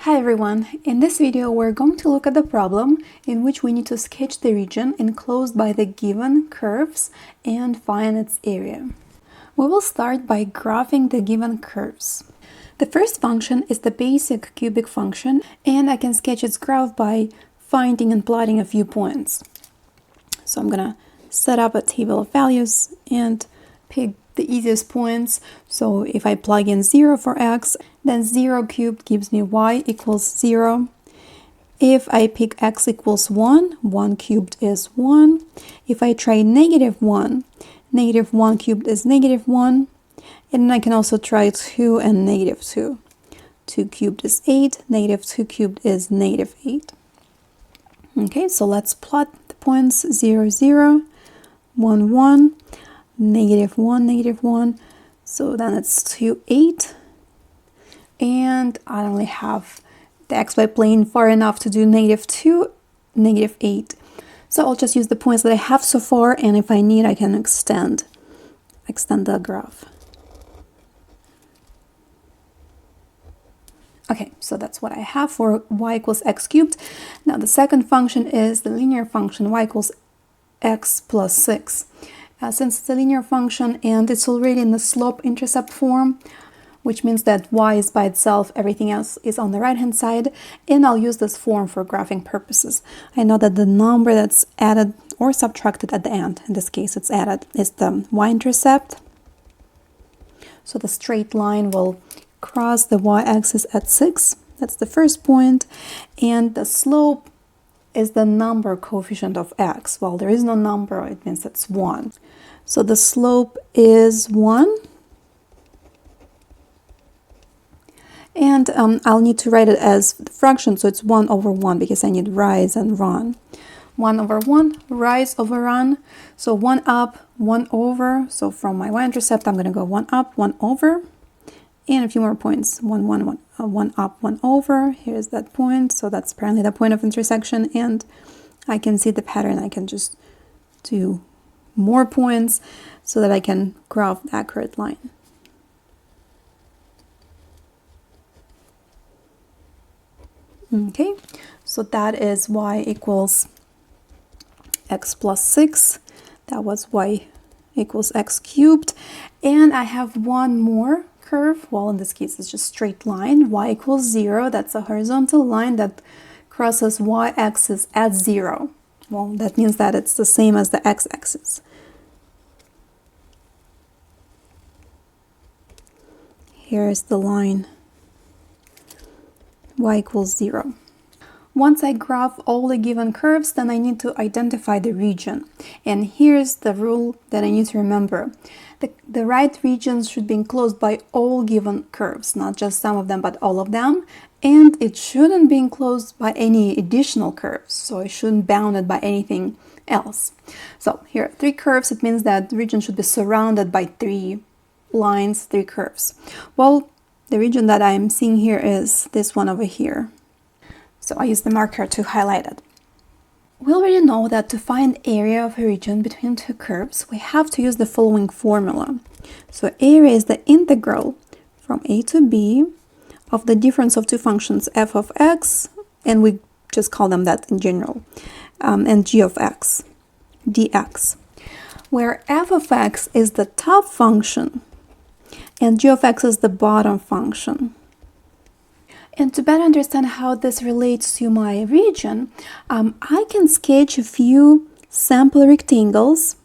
Hi everyone! In this video we're going to look at the problem in which we need to sketch the region enclosed by the given curves and find its area. We will start by graphing the given curves. The first function is the basic cubic function, and I can sketch its graph by finding and plotting a few points. So I'm gonna set up a table of values and pick the easiest points. So if I plug in 0 for x, then 0 cubed gives me y equals 0. If I pick x equals 1, 1 cubed is 1. If I try -1, -1 cubed is -1. And I can also try 2 and -2. 2 cubed is 8, -2 cubed is -8. Okay, so let's plot the points 0, 0, 1, 1, -1, -1. So then it's 2, 8. And I only have the xy plane far enough to do -2, -8. So I'll just use the points that I have so far, and if I need, I can extend the graph. Okay, so that's what I have for y equals x cubed. Now the second function is the linear function y equals x plus 6. Since it's a linear function and it's already in the slope-intercept form, which means that y is by itself, everything else is on the right-hand side, and I'll use this form for graphing purposes. I know that the number that's added or subtracted at the end, in this case it's added, is the y-intercept. So the straight line will cross the y-axis at 6. That's the first point. And the slope is the number coefficient of x. Well, there is no number, it means it's 1. So the slope is 1. And I'll need to write it as fraction, so it's 1 over 1 because I need rise and run. 1 over 1, rise over run. So 1 up, 1 over. So from my y-intercept, I'm going to go 1 up, 1 over. And a few more points, 1, 1, 1, 1 up, 1 over. Here's that point. So that's apparently the point of intersection. And I can see the pattern. I can just do more points so that I can graph the accurate line. Okay, so that is y equals x plus 6. That was y equals x cubed. And I have one more curve. Well, in this case, it's just straight line. Y equals 0. That's a horizontal line that crosses y-axis at 0. Well, that means that it's the same as the x-axis. Here's the line. Y equals 0. Once I graph all the given curves, then I need to identify the region. And here's the rule that I need to remember. The right regions should be enclosed by all given curves, not just some of them, but all of them. And it shouldn't be enclosed by any additional curves, so it shouldn't bound it by anything else. So here are 3 curves. It means that the region should be surrounded by 3 lines, 3 curves. Well, the region that I'm seeing here is this one over here. So I use the marker to highlight it. We already know that to find area of a region between 2 curves, we have to use the following formula. So area is the integral from a to b of the difference of 2 functions, f of x, and we just call them that in general, and g of x, dx, where f of x is the top function and g of x is the bottom function. And to better understand how this relates to my region, I can sketch a few sample rectangles,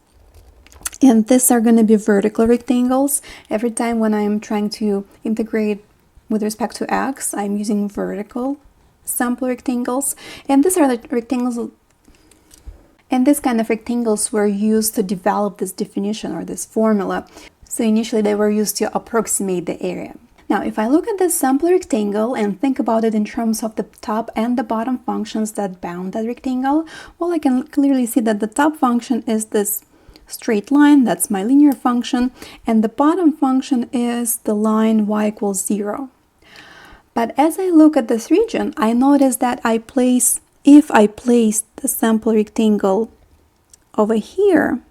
and these are going to be vertical rectangles. Every time when I'm trying to integrate with respect to x, I'm using vertical sample rectangles, and these are the rectangles. And this kind of rectangles were used to develop this definition or this formula. So initially they were used to approximate the area. Now, if I look at this sample rectangle and think about it in terms of the top and the bottom functions that bound that rectangle, well, I can clearly see that the top function is this straight line, that's my linear function, and the bottom function is the line y equals 0. But as I look at this region, I notice that if I place the sample rectangle over here,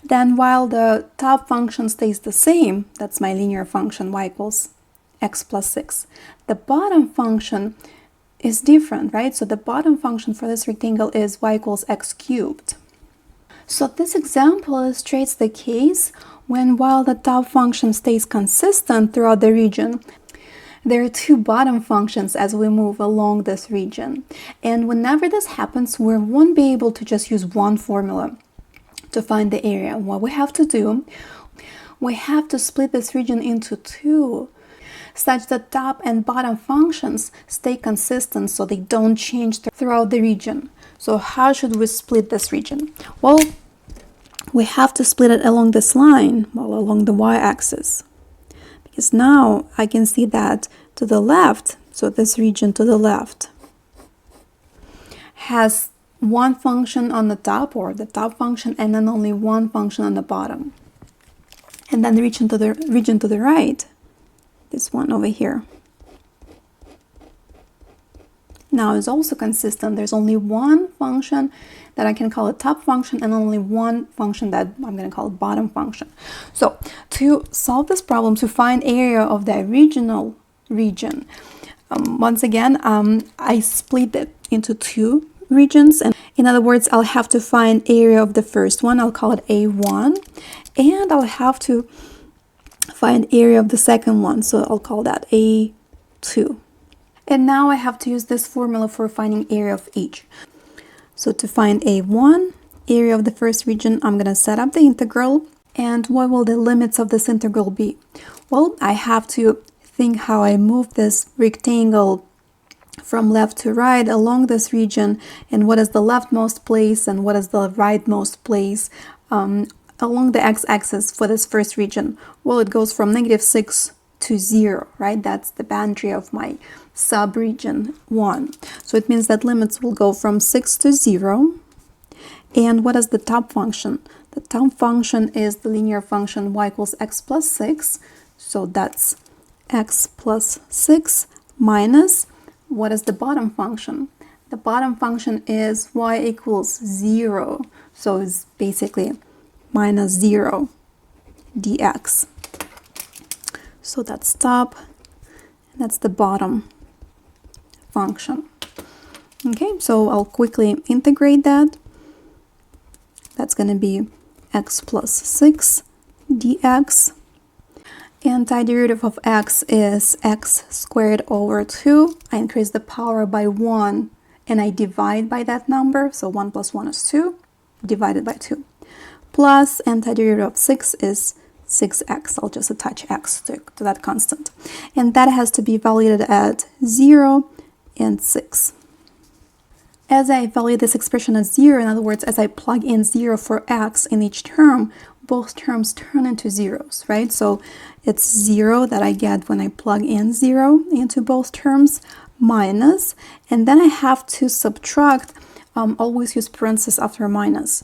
then while the top function stays the same, that's my linear function y equals x plus 6. The bottom function is different, right? So the bottom function for this rectangle is y equals x cubed. So this example illustrates the case when, while the top function stays consistent throughout the region, there are two bottom functions as we move along this region. And whenever this happens, we won't be able to just use one formula to find the area. What we have to do, we have to split this region into two, such that top and bottom functions stay consistent so they don't change throughout the region. So how should we split this region? Well, we have to split it along this line, well, along the y-axis. Because now I can see that to the left, so this region to the left, has one function on the top, or the top function, and then only one function on the bottom. And then the region to the right, this one over here, now is also consistent. There's only one function that I can call a top function and only one function that I'm going to call a bottom function. So to solve this problem, to find area of the original region, once again, I split it into two regions. And in other words, I'll have to find area of the first one. I'll call it A1. And I'll have to find area of the second one. So I'll call that A2. And now I have to use this formula for finding area of each. So to find A1, area of the first region, I'm going to set up the integral. And what will the limits of this integral be? Well, I have to think how I move this rectangle from left to right along this region, and what is the leftmost place and what is the rightmost place along the x-axis for this first region. Well, it goes from -6 to 0, right? That's the boundary of my subregion 1. So it means that limits will go from 6 to 0. And what is the top function? The top function is the linear function y equals x plus 6. So that's x plus 6 minus, what is the bottom function? The bottom function is y equals 0. So it's basically minus 0 dx. So that's top, and that's the bottom function. Okay, so I'll quickly integrate that. That's going to be x plus 6 dx. Antiderivative of x is x squared over 2. I increase the power by 1 and I divide by that number. So 1 plus 1 is 2 divided by 2. Plus antiderivative of 6 is 6x. I'll just attach x to that constant. And that has to be evaluated at 0 and 6. As I evaluate this expression as 0, in other words, as I plug in 0 for x in each term, both terms turn into zeros, right? So it's 0 that I get when I plug in 0 into both terms, minus, and then I have to subtract, always use parentheses after minus.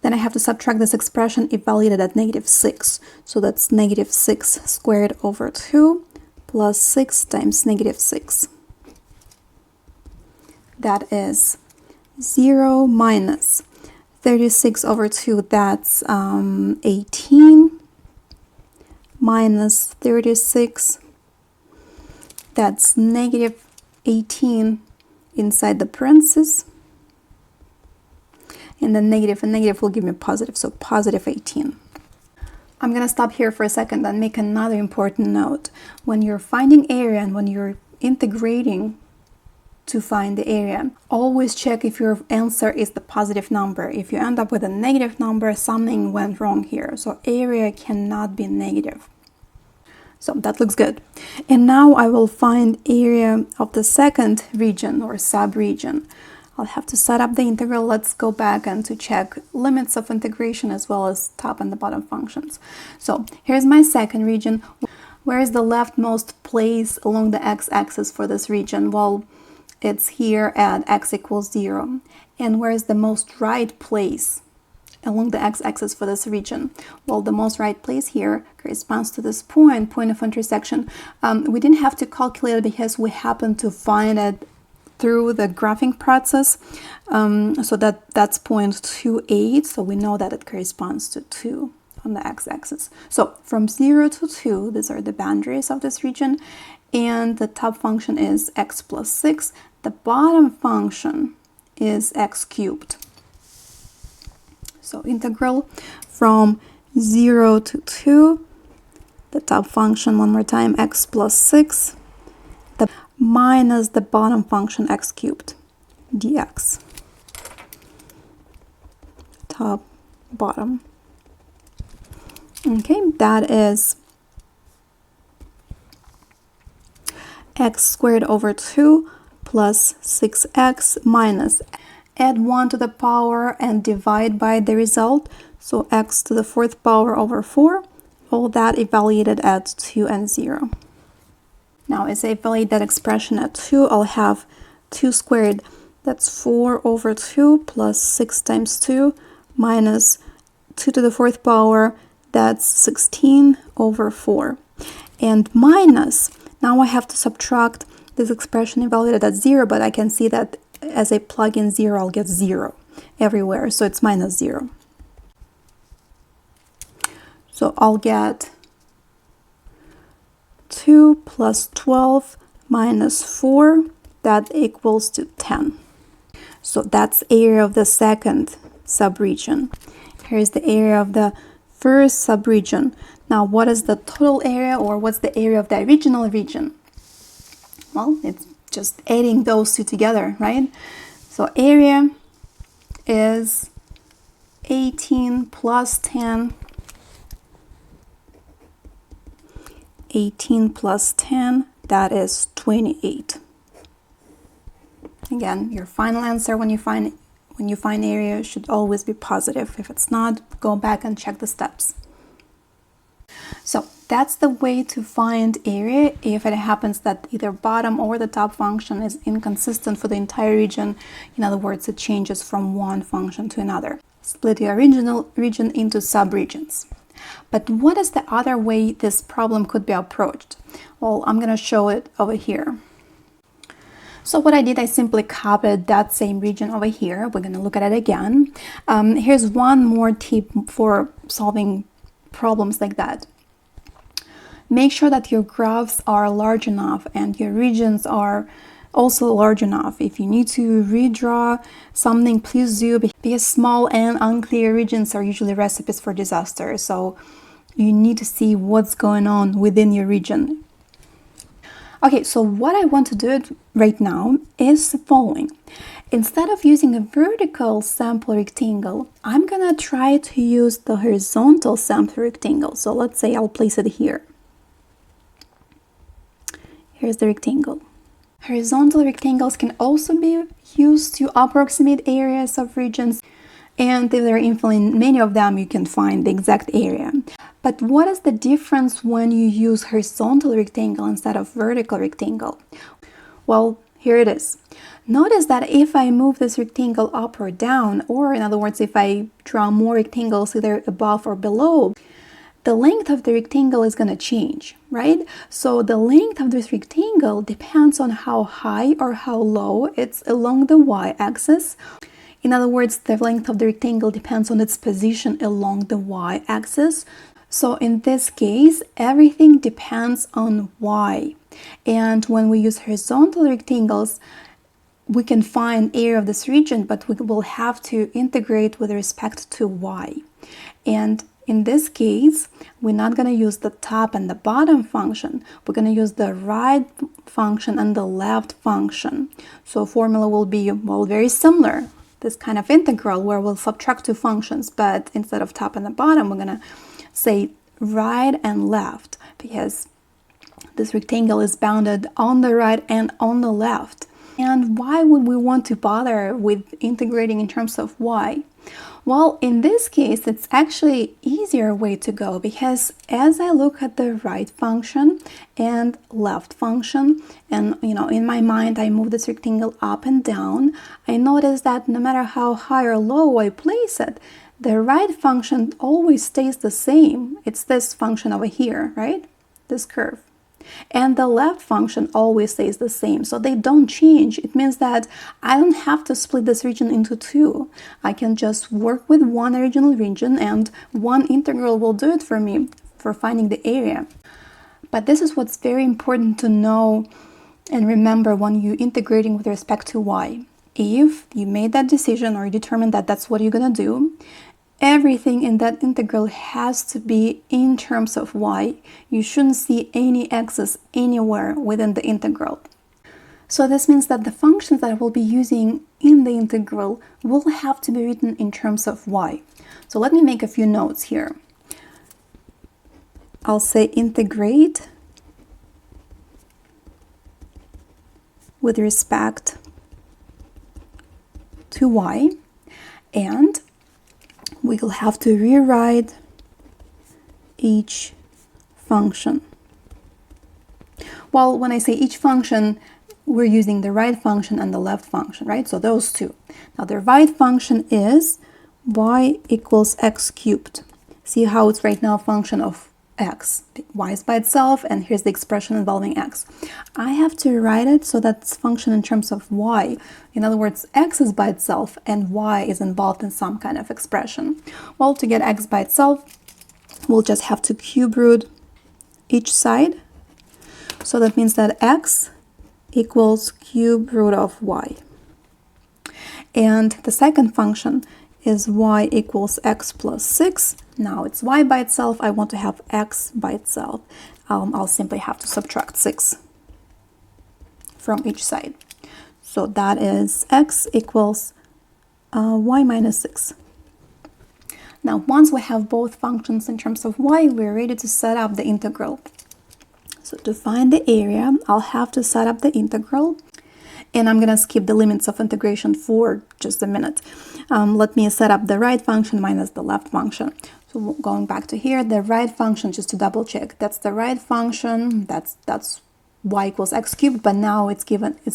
Then I have to subtract this expression evaluated at -6. So that's -6 squared over 2 plus 6 times -6. That is 0 minus 36 over 2, that's 18, minus 36, that's -18 inside the parentheses, and then negative and negative will give me positive, so positive 18. I'm going to stop here for a second and make another important note. When you're finding area and when you're integrating to find the area, always check if your answer is the positive number. If you end up with a negative number, something went wrong here. So area cannot be negative. So that looks good. And now I will find area of the second region or sub-region. I'll have to set up the integral. Let's go back and to check limits of integration as well as top and the bottom functions. So here's my second region. Where is the leftmost place along the x-axis for this region? Well, it's here at x equals 0. And where is the most right place along the x-axis for this region? Well, the most right place here corresponds to this point of intersection. We didn't have to calculate it because we happened to find it through the graphing process. So that's 0.28. So we know that it corresponds to 2 on the x-axis. So from 0 to 2, these are the boundaries of this region, and the top function is x plus 6. The bottom function is x cubed. So integral from 0 to 2, the top function, one more time, x plus 6, minus the bottom function x cubed, dx. Top, bottom. Okay, that is x squared over 2 plus 6x minus, add 1 to the power and divide by the result, so x to the 4th power over 4, all that evaluated at 2 and 0. Now as I evaluate that expression at 2, I'll have 2 squared, that's 4 over 2 plus 6 times 2 minus 2 to the 4th power, that's 16 over 4. And minus, now I have to subtract this expression evaluated at 0, but I can see that as I plug in 0, I'll get 0 everywhere, so it's minus 0. So I'll get 2 plus 12 minus 4, that equals to 10. So that's area of the second subregion. Here's the area of the first subregion. Now what is the total area, or what's the area of the original region? Well, it's just adding those two together, right? So area is 18 plus 10. 18 plus 10, that is 28. Again, your final answer when you find area should always be positive. If it's not, go back and check the steps. So that's the way to find area if it happens that either bottom or the top function is inconsistent for the entire region. In other words, it changes from one function to another. Split your original region into subregions. But what is the other way this problem could be approached? Well, I'm going to show it over here. So what I did, I simply copied that same region over here. We're going to look at it again. Here's one more tip for solving problems like that. Make sure that your graphs are large enough and your regions are also large enough. If you need to redraw something, please do, because small and unclear regions are usually recipes for disaster. So you need to see what's going on within your region. Okay, so what I want to do right now is the following. Instead of using a vertical sample rectangle, I'm gonna try to use the horizontal sample rectangle. So let's say I'll place it here. Here's the rectangle. Horizontal rectangles can also be used to approximate areas of regions, and if there are infinitely many of them, you can find the exact area. But what is the difference when you use horizontal rectangle instead of vertical rectangle? Well, here it is. Notice that if I move this rectangle up or down, or in other words, if I draw more rectangles either above or below, the length of the rectangle is going to change, right? So the length of this rectangle depends on how high or how low it's along the y-axis. In other words, the length of the rectangle depends on its position along the y-axis. So in this case, everything depends on y. And when we use horizontal rectangles, we can find area of this region, but we will have to integrate with respect to y. And in this case, we're not going to use the top and the bottom function. We're going to use the right function and the left function. So formula will be, well, very similar. This kind of integral where we'll subtract two functions, but instead of top and the bottom, we're going to say right and left, because this rectangle is bounded on the right and on the left. And why would we want to bother with integrating in terms of y? Well, in this case, it's actually easier way to go, because as I look at the right function and left function, and in my mind I move this rectangle up and down, I notice that no matter how high or low I place it, the right function always stays the same. It's this function over here, right? This curve. and the left function always stays the same, so they don't change. It means that I don't have to split this region into two. I can just work with one original region and one integral will do it for me for finding the area. But this is what's very important to know and remember when you're integrating with respect to y. If you made that decision or you determined that that's what you're going to do, everything in that integral has to be in terms of y. You shouldn't see any x's anywhere within the integral. So this means that the functions that I will be using in the integral will have to be written in terms of y. So let me make a few notes here. I'll say integrate with respect to y, and we will have to rewrite each function. Well, when I say each function, we're using the right function and the left function, right? So those two. Now the right function is y equals x cubed. See how it's right now a function of x. Y is by itself, and here's the expression involving x. I have to write it so that it's function in terms of y. In other words, x is by itself and y is involved in some kind of expression. Well, to get x by itself, we'll just have to cube root each side. So that means that x equals cube root of y. And the second function is y equals x plus 6. Now it's y by itself. I want to have x by itself. I'll simply have to subtract 6 from each side. So that is x equals y minus 6. Now once we have both functions in terms of y, we're ready to set up the integral. So to find the area, I'll have to set up the integral. And I'm going to skip the limits of integration for just a minute. Let me set up the right function minus the left function. So going back to here, the right function, just to double check, that's the right function, that's y equals x cubed, but now it's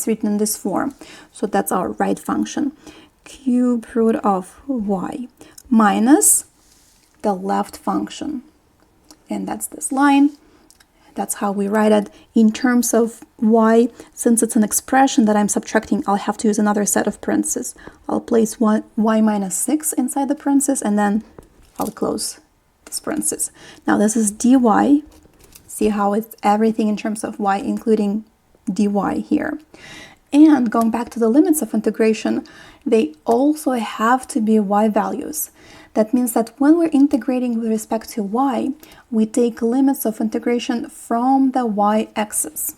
written in this form. So that's our right function, cube root of y minus the left function. And that's this line. That's how we write it in terms of y. Since it's an expression that I'm subtracting, I'll have to use another set of parentheses. I'll place y minus 6 inside the parentheses, and then I'll close this parenthesis. Now this is dy. See how it's everything in terms of y, including dy here. And going back to the limits of integration, they also have to be y values. That means that when we're integrating with respect to y, we take limits of integration from the y-axis.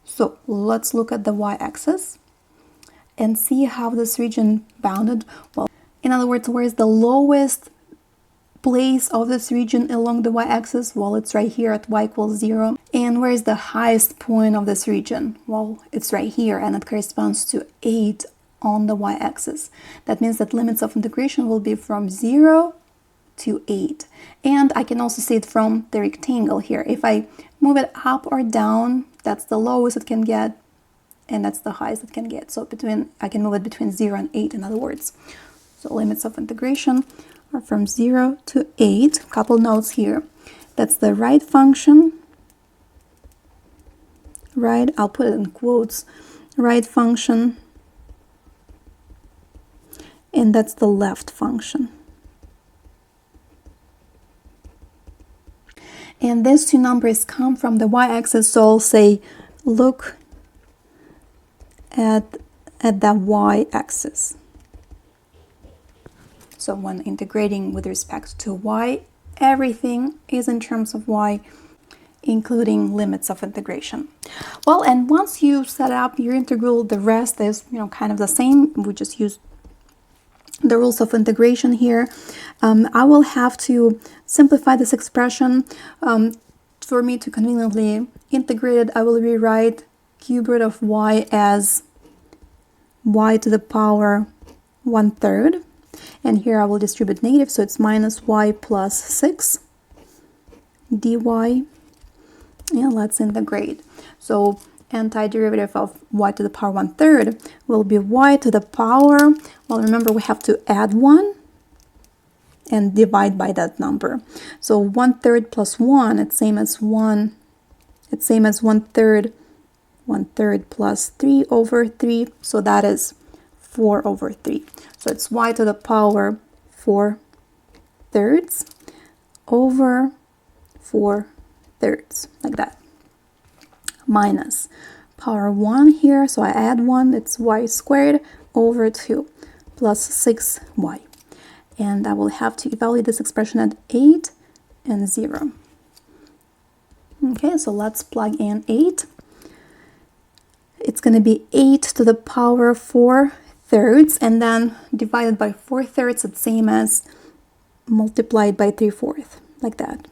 So let's look at the y-axis and see how this region bounded. Well, in other words, where is the lowest place of this region along the y-axis? Well, it's right here at y equals 0. And where is the highest point of this region? Well, it's right here, and it corresponds to 8 on the y-axis. That means that limits of integration will be from 0 to 8. And I can also see it from the rectangle here. If I move it up or down, that's the lowest it can get, and that's the highest it can get. So I can move it between 0 and 8, in other words. So limits of integration are from 0 to 8. Couple notes here. That's the right function. Right, I'll put it in quotes. Right function. And that's the left function. And these two numbers come from the y-axis, so I'll say look at the y-axis. So when integrating with respect to y, everything is in terms of y, including limits of integration. Well, and once you set up your integral, the rest is kind of the same. We just use the rules of integration here. I will have to simplify this expression. For me to conveniently integrate it, I will rewrite cube root of y as y to the power 1/3. And here I will distribute negative, so it's minus y plus 6 dy. And let's integrate. So antiderivative of y to the power 1/3 will be y to the power, well, remember we have to add 1 and divide by that number. So 1/3 plus 1, it's same as 1 It's same as 1/3. 1/3 plus 3 over 3, so that is 4 over 3. So it's y to the power 4/3 over 4/3, like that. Minus power 1 here, so I add 1, it's y squared over 2 plus 6y. And I will have to evaluate this expression at 8 and 0. Okay, so let's plug in 8. It's going to be 8 to the power 4/3, and then divided by 4/3, it's same as multiplied by 3/4, like that.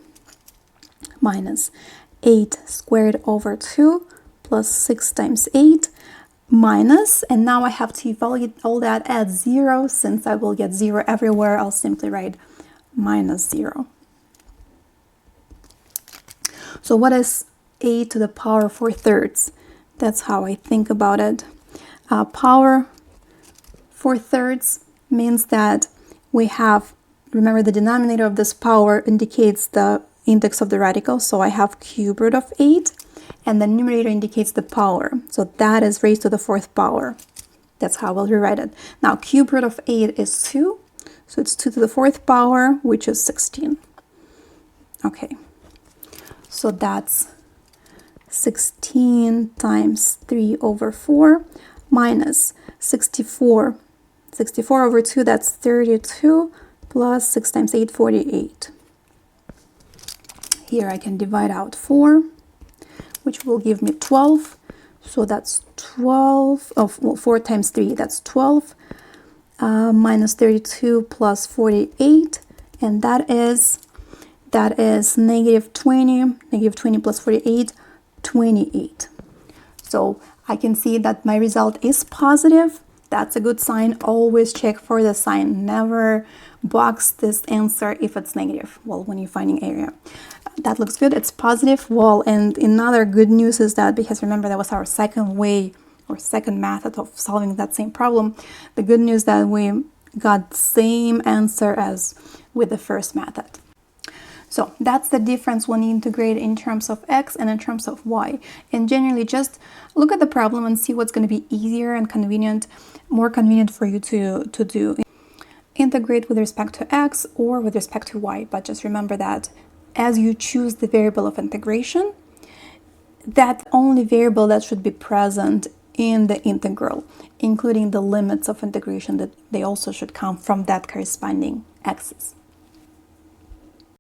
Minus 8 squared over 2 plus 6 times 8 minus, and now I have to evaluate all that at 0. Since I will get 0 everywhere, I'll simply write minus 0. So what is 8 to the power 4/3? That's how I think about it. Power 4/3 means that we have, remember, the denominator of this power indicates the index of the radical, so I have cube root of 8, and the numerator indicates the power, so that is raised to the 4th power. That's how I'll rewrite it. Now cube root of 8 is 2, so it's 2 to the 4th power, which is 16. Okay, so that's 16 times 3 over 4 minus 64. 64 over 2, that's 32, plus 6 times 8, 48. Here I can divide out 4, which will give me 12. So that's 12, well, 4 times 3, that's 12, minus 32 plus 48, and that is negative 20. Negative 20 plus 48, 28. So I can see that my result is positive. That's a good sign. Always check for the sign. Never box this answer if it's negative, well, when you're finding area. That looks good. It's positive. Well, and another good news is that, because remember that was our second way or second method of solving that same problem, the good news that we got the same answer as with the first method. So that's the difference when you integrate in terms of x and in terms of y. And generally just look at the problem and see what's going to be easier and convenient, more convenient for you to do. Integrate with respect to x or with respect to y, but just remember that as you choose the variable of integration, that only variable that should be present in the integral, including the limits of integration, that they also should come from that corresponding axis.